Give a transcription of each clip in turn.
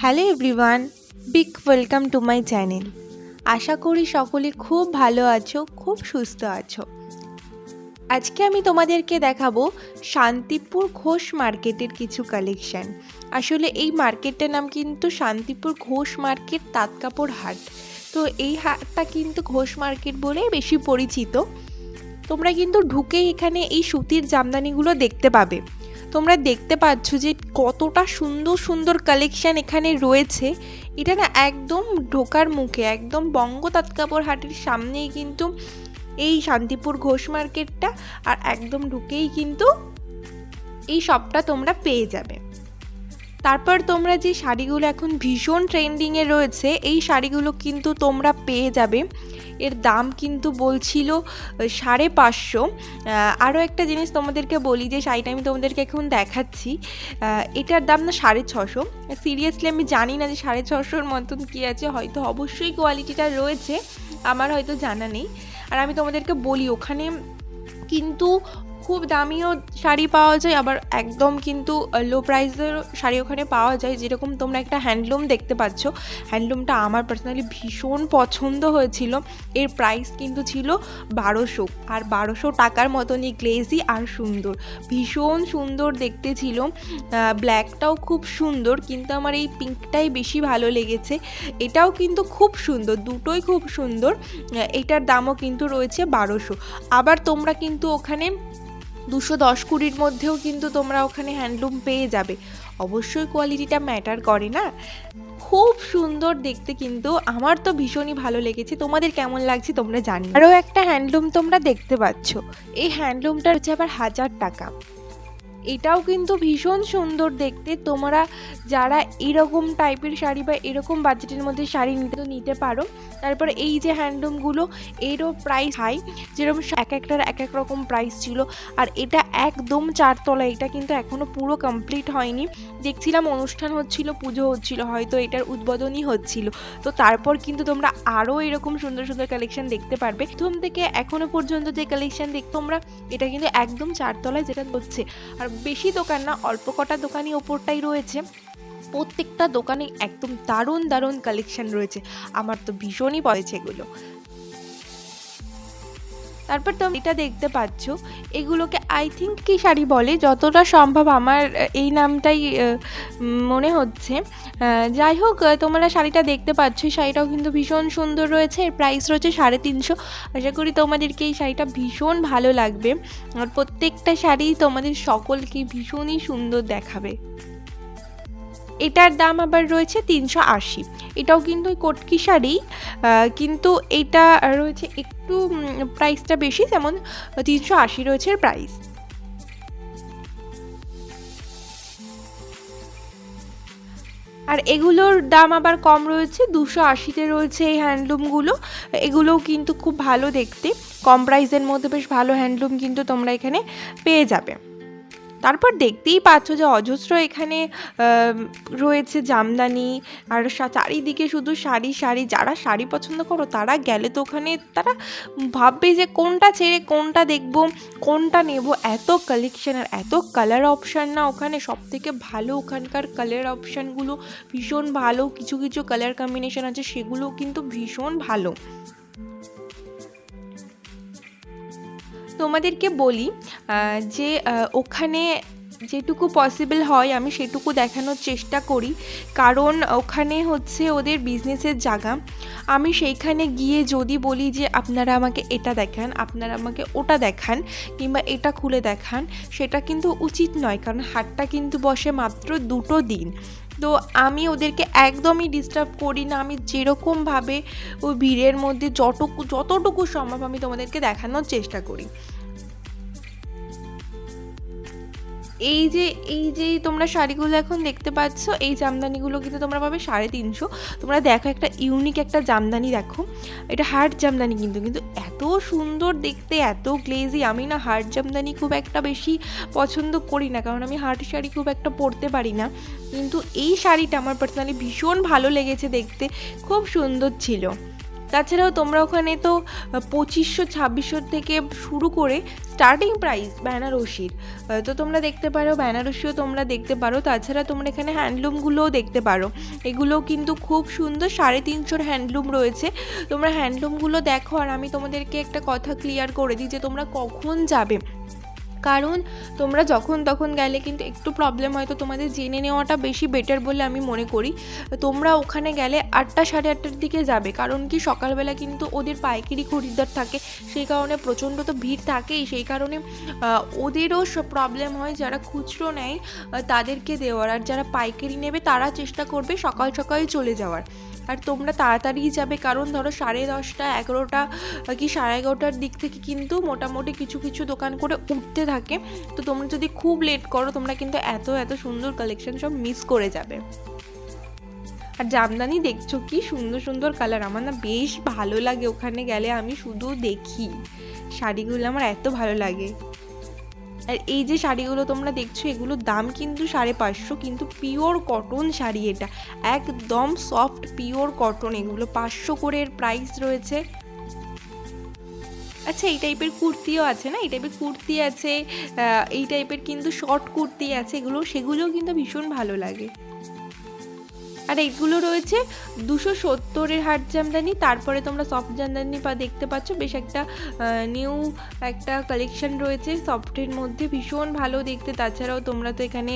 Hello everyone, big welcome to my channel. আশা করি সকলে খুব ভালো আছো, খুব সুস্থ আছো। আজকে আমি তোমাদেরকে দেখাবো শান্তিপুর ঘোষ মার্কেটের কিছু কালেকশান। আসলে এই মার্কেটটার নাম কিন্তু শান্তিপুর ঘোষ মার্কেট তাঁতকাপড় হাট। তো এই হাটটা কিন্তু ঘোষ মার্কেট বলেই বেশি পরিচিত। তোমরা কিন্তু ঢুকেই এখানে এই সুতির জামদানিগুলো দেখতে পাবে। তোমরা দেখতে পাচ্ছ যে কতটা সুন্দর সুন্দর কালেকশান এখানে রয়েছে। এটা না একদম ঢোকার মুখে, একদম বঙ্গ তাঁতকাপড় হাটের সামনেই কিন্তু এই শান্তিপুর ঘোষ মার্কেটটা, আর একদম ঢুকেই কিন্তু এই শপটা তোমরা পেয়ে যাবে। তারপর তোমরা যে শাড়িগুলো এখন ভীষণ ট্রেন্ডিংয়ে রয়েছে, এই শাড়িগুলো কিন্তু তোমরা পেয়ে যাবে। এর দাম কিন্তু বলছিল 550। আরও একটা জিনিস তোমাদেরকে বলি, যে শাড়িটা আমি তোমাদেরকে এখন দেখাচ্ছি, এটার দাম না 650। সিরিয়াসলি আমি জানি না যে 650-র মতন কী আছে, হয়তো অবশ্যই কোয়ালিটিটা রয়েছে, আমার হয়তো জানা নেই। আর আমি তোমাদেরকে বলি, ওখানে কিন্তু খুব দামিও শাড়ি পাওয়া যায়, আবার একদম কিন্তু লো প্রাইসের শাড়ি ওখানে পাওয়া যায়। যেরকম তোমরা একটা হ্যান্ডলুম দেখতে পাচ্ছ, হ্যান্ডলুমটা আমার পার্সোনালি ভীষণ পছন্দ হয়েছিল। এর প্রাইস কিন্তু ছিল 1200, আর 1200 টাকার মতনই গ্লেজি আর সুন্দর, ভীষণ সুন্দর দেখতে ছিল। ব্ল্যাকটাও খুব সুন্দর, কিন্তু আমার এই পিঙ্কটাই বেশি ভালো লেগেছে। এটাও কিন্তু খুব সুন্দর, দুটোই খুব সুন্দর। এটার দামও কিন্তু রয়েছে 1200। আবার তোমরা কিন্তু ওখানে 210-20 মধ্যেও কিন্তু তোমরা ওখানে হ্যান্ডলুম পেয়ে যাবে। অবশ্যই কোয়ালিটিটা ম্যাটার করে না। খুব সুন্দর দেখতে, কিন্তু আমার তো ভীষণই ভালো লেগেছে। তোমাদের কেমন লাগছে তোমরা জানি। আরও একটা হ্যান্ডলুম তোমরা দেখতে পাচ্ছ, এই হ্যান্ডলুমটা হচ্ছে আবার 1000 টাকা। এটাও কিন্তু ভীষণ সুন্দর দেখতে। তোমরা যারা এরকম টাইপের শাড়ি বা এরকম বাজেটের মধ্যে শাড়ি নিতে পারো। তারপরে এই যে হ্যান্ডলুমগুলো, এরও প্রাইস হাই, যেরকম এক একটার এক এক রকম প্রাইস ছিল। আর এটা একদম 4 তলা, এটা কিন্তু এখনও পুরো কমপ্লিট হয়নি। দেখছিলাম অনুষ্ঠান হচ্ছিল, পুজো হচ্ছিল, হয়তো এটার উদ্বোধনী হচ্ছিল। তো তারপর কিন্তু তোমরা আরও এরকম সুন্দর সুন্দর কালেকশন দেখতে পারবে। প্রথম থেকে এখনো পর্যন্ত যে কালেকশন তোমরা, এটা কিন্তু একদম 4 তলায় যেটা হচ্ছে। আর বেশি দোকান না, অল্প কটা দোকানই ওপরটাই রয়েছে। প্রত্যেকটা দোকানে একদম দারুণ দারুণ কালেকশন রয়েছে, আমার তো ভীষণই পড়েছে এগুলো। তারপর তুমি এটা দেখতে পাচ্ছ, এগুলোকে আই থিঙ্ক কি শাড়ি বলে, যতটা সম্ভব আমার এই নামটাই মনে হচ্ছে। যাই হোক, তোমরা শাড়িটা দেখতে পাচ্ছ, শাড়িটাও কিন্তু ভীষণ সুন্দর রয়েছে। এর প্রাইস রয়েছে 350। আশা করি তোমাদেরকে এই শাড়িটা ভীষণ ভালো লাগবে, আর প্রত্যেকটা শাড়ি তোমাদের সকলকে ভীষণই সুন্দর দেখাবে। এটার দাম আবার রয়েছে 380। এটাও কিন্তু কটকি শাড়ি, কিন্তু এটা রয়েছে একটু প্রাইসটা বেশি, যেমন 380 রয়েছে প্রাইস। আর এগুলোর দাম আবার কম রয়েছে, 280-তে রয়েছে এই হ্যান্ডলুমগুলো। এগুলোও কিন্তু খুব ভালো দেখতে, কম প্রাইসের মধ্যে বেশ ভালো হ্যান্ডলুম কিন্তু তোমরা এখানে পেয়ে যাবে। তারপর দেখতেই পাচ্ছ যে অজস্র এখানে রয়েছে জামদানি, আর চারিদিকে শুধু শাড়ি শাড়ি। যারা শাড়ি পছন্দ করো তারা গেলে তো ওখানে তারা ভাববে যে কোনটা ছেড়ে কোনটা দেখবো, কোনটা নেব। এত কালেকশন আর এত কালার অপশান না ওখানে, সব থেকে ভালো ওখানকার কালার অপশানগুলো ভীষণ ভালো। কিছু কিছু কালার কম্বিনেশন আছে, সেগুলো কিন্তু ভীষণ ভালো। তোমাদেরকে বলি যে ওখানে যেটুকু পসিবল হয় আমি সেটুকু দেখানোর চেষ্টা করি, কারণ ওখানে হচ্ছে ওদের বিজনেসের জায়গা। আমি সেইখানে গিয়ে যদি বলি যে আপনারা আমাকে এটা দেখান, আপনারা আমাকে ওটা দেখান, কিংবা এটা খুলে দেখান, সেটা কিন্তু উচিত নয়, কারণ হাটটা কিন্তু বসে মাত্র 2 দিন। তো আমি ওদেরকে একদমই ডিস্টার্ব করি না। আমি যেরকমভাবে ওই ভিড়ের মধ্যে যতটুকু সম্ভব আমি তোমাদেরকে দেখানোর চেষ্টা করি। এই যে তোমরা শাড়িগুলো এখন দেখতে পাচ্ছ, এই জামদানিগুলো কিন্তু তোমরা পাবে 350। তোমরা দেখো, একটা ইউনিক একটা জামদানি দেখো, এটা হার্ট জামদানি কিন্তু কিন্তু এত সুন্দর দেখতে, এত গ্লেজি। আমি না হার্ট জামদানি খুব একটা বেশি পছন্দ করি না, কারণ আমি হার্ট শাড়ি খুব একটা পরতে পারি না। কিন্তু এই শাড়িটা আমার পার্সোনালি ভীষণ ভালো লেগেছে দেখতে, খুব সুন্দর ছিল। তাছাড়াও তোমরা ওখানে তো 2500-2600 থেকে শুরু করে স্টার্টিং প্রাইস বেনারসির। তো তোমরা দেখতে পারো, বেনারসিও তোমরা দেখতে পারো। তাছাড়া তোমরা এখানে হ্যান্ডলুমগুলোও দেখতে পারো, এগুলোও কিন্তু খুব সুন্দর। 350 হ্যান্ডলুম রয়েছে, তোমরা হ্যান্ডলুমগুলো দেখো। আর আমি তোমাদেরকে একটা কথা ক্লিয়ার করে দিই যে তোমরা কখন যাবে, কারণ তোমরা যখন তখন গেলে কিন্তু একটু প্রবলেম হয়, তো তোমাদের জেনে নেওয়াটা বেশি বেটার বলে আমি মনে করি। তোমরা ওখানে গেলে 8টা সাড়ে 8টার দিকে যাবে, কারণ কি সকালবেলা কিন্তু ওদের পাইকারি খরিদ্দার থাকে, সেই কারণে প্রচণ্ড তো ভিড় থাকেই। সেই কারণে ওদেরও প্রবলেম হয়, যারা খুচরো নেয় তাদেরকে দেওয়ার, আর যারা পাইকারি নেবে তারা চেষ্টা করবে সকাল সকাল চলে যাওয়ার। আর তোমরা তাড়াতাড়ি যাবে, কারণ ধরো 10:30, 11টা কি 11:30টার দিক থেকে কিন্তু মোটামুটি কিছু কিছু দোকান করে উঠতে থাকে। তো তোমরা যদি খুব লেট করো, তোমরা কিন্তু এত এত সুন্দর কালেকশন সব মিস করে যাবে। আর জামদানি দেখছো কি সুন্দর সুন্দর কালার, আমার না বেশ ভালো লাগে ওখানে গেলে, আমি শুধু দেখি শাড়িগুলো, আমার এত ভালো লাগে। আর এই যে শাড়িগুলো তোমরা দেখছো, এগুলোর দাম কিন্তু 550, কিন্তু পিওর কটন শাড়ি, এটা একদম সফট পিওর কটন, এগুলো 500 করে এর প্রাইস রয়েছে। আচ্ছা, এই টাইপের কুর্তিও আছে না, এই টাইপের কুর্তি আছে, এই টাইপের কিন্তু শর্ট কুর্তি আছে, সেগুলোও কিন্তু ভীষণ ভালো লাগে। আর এইগুলো রয়েছে 270-এর হাট জামদানি। তারপরে তোমরা সফট জামদানি দেখতে পাচ্ছ, বেশ একটা নিউ একটা কালেকশন রয়েছে সফটের মধ্যে, ভীষণ ভালো দেখতে। তাছাড়াও তোমরা তো এখানে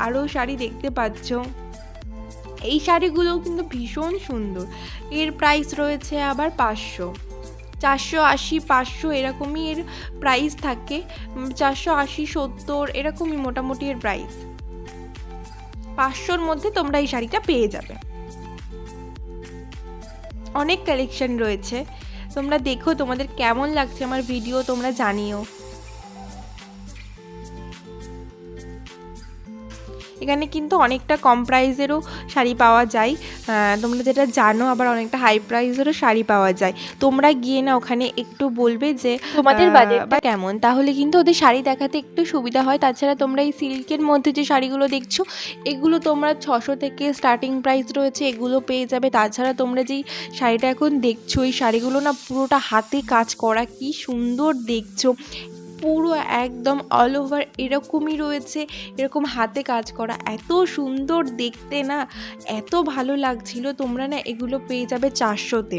আরও শাড়ি দেখতে পাচ্ছ, এই শাড়িগুলোও কিন্তু ভীষণ সুন্দর। এর প্রাইস রয়েছে আবার 500, 480, 500 এরকমই এর প্রাইস থাকে। 480, 70 এরকমই মোটামুটি এর প্রাইস। 500-র মধ্যে তোমরা এই শাড়িটা পেয়ে যাবে। অনেক কালেকশন রয়েছে, তোমরা দেখো তোমাদের কেমন লাগছে আমার ভিডিও তোমরা জানিও। এখানে কিন্তু অনেকটা কম প্রাইসেরও শাড়ি পাওয়া যায়, তোমরা যেটা জানো, আবার অনেকটা হাই প্রাইসেরও শাড়ি পাওয়া যায়। তোমরা গিয়ে না ওখানে একটু বলবে যে তোমাদের বাজেটটা কেমন, তাহলে কিন্তু ওদের শাড়ি দেখাতে একটু সুবিধা হয়। তাছাড়া তোমরা এই সিল্কের মধ্যে যে শাড়িগুলো দেখছো, এগুলো তোমরা 600 থেকে স্টার্টিং প্রাইস রয়েছে, এগুলো পেয়ে যাবে। তাছাড়া তোমরা যেই শাড়িটা এখন দেখছো, এই শাড়িগুলো না পুরোটা হাতে কাজ করা, কি সুন্দর দেখছো, পুরো একদম অল ওভার এরকমই রয়েছে, এরকম হাতে কাজ করা, এত সুন্দর দেখতে না, এত ভালো লাগছিল। তোমরা না এগুলো পেয়ে যাবে 400-তে,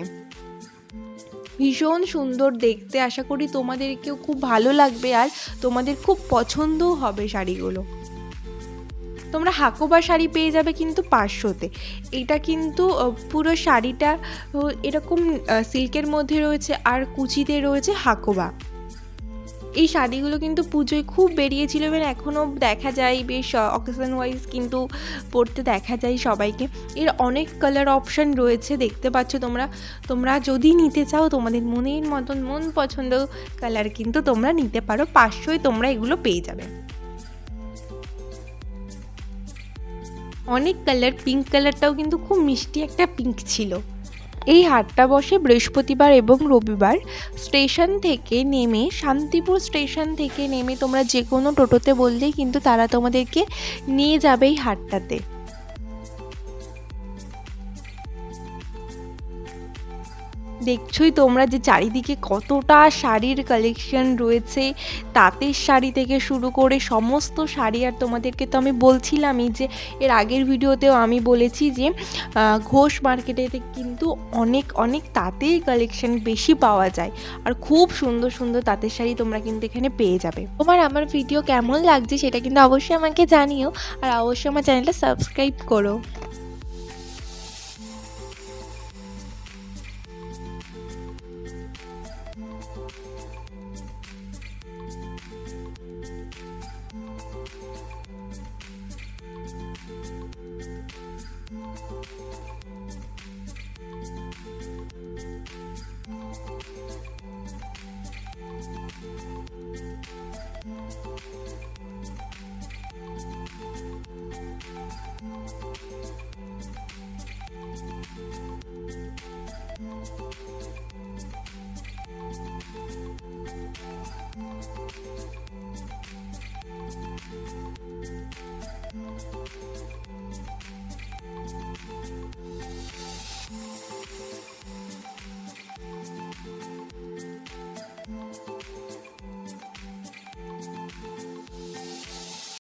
ভীষণ সুন্দর দেখতে। আশা করি তোমাদেরকেও খুব ভালো লাগবে, আর তোমাদের খুব পছন্দও হবে শাড়িগুলো। তোমরা হাকোবা শাড়ি পেয়ে যাবে কিন্তু 500-তে। এটা কিন্তু পুরো শাড়িটা এরকম সিল্কের মধ্যে রয়েছে, আর কুচিতে রয়েছে হাকোবা। এই শাড়িগুলো কিন্তু পুজোয় খুব বেরিয়েছিল, এবং এখনও দেখা যায়, বেশ অকেশন ওয়াইজ কিন্তু পরতে দেখা যায় সবাইকে। এর অনেক কালার অপশান রয়েছে, দেখতে পাচ্ছ তোমরা যদি নিতে চাও তোমাদের মনের মতন মন পছন্দ কালার কিন্তু তোমরা নিতে পারো। 500-য় তোমরা এগুলো পেয়ে যাবে। অনেক কালার, পিঙ্ক কালারটাও কিন্তু খুব মিষ্টি একটা পিঙ্ক ছিল। এই হাটটা বসে বৃহস্পতিবার এবং রবিবার। স্টেশন থেকে নেমে, শান্তিপুর স্টেশন থেকে নেমে তোমরা যে কোনো টোটোতে বললেই কিন্তু তারা তোমাদেরকে নিয়ে যাবে এই হাটটাতে। দেখছোই তোমরা যে চারিদিকে কতটা শাড়ির কালেকশন রয়েছে, তাঁতের শাড়ি থেকে শুরু করে সমস্ত শাড়ি। আর তোমাদেরকে তো আমি বলছিলামই যে এর আগের ভিডিওতেও আমি বলেছি যে ঘোষ মার্কেটেতে কিন্তু অনেক অনেক তাঁতের কালেকশন বেশি পাওয়া যায়, আর খুব সুন্দর সুন্দর তাঁতের শাড়ি তোমরা কিন্তু এখানে পেয়ে যাবে। তোমার আমার ভিডিও কেমন লাগছে সেটা কিন্তু অবশ্যই আমাকে জানিও, আর অবশ্যই আমার চ্যানেলটা সাবস্ক্রাইব করো।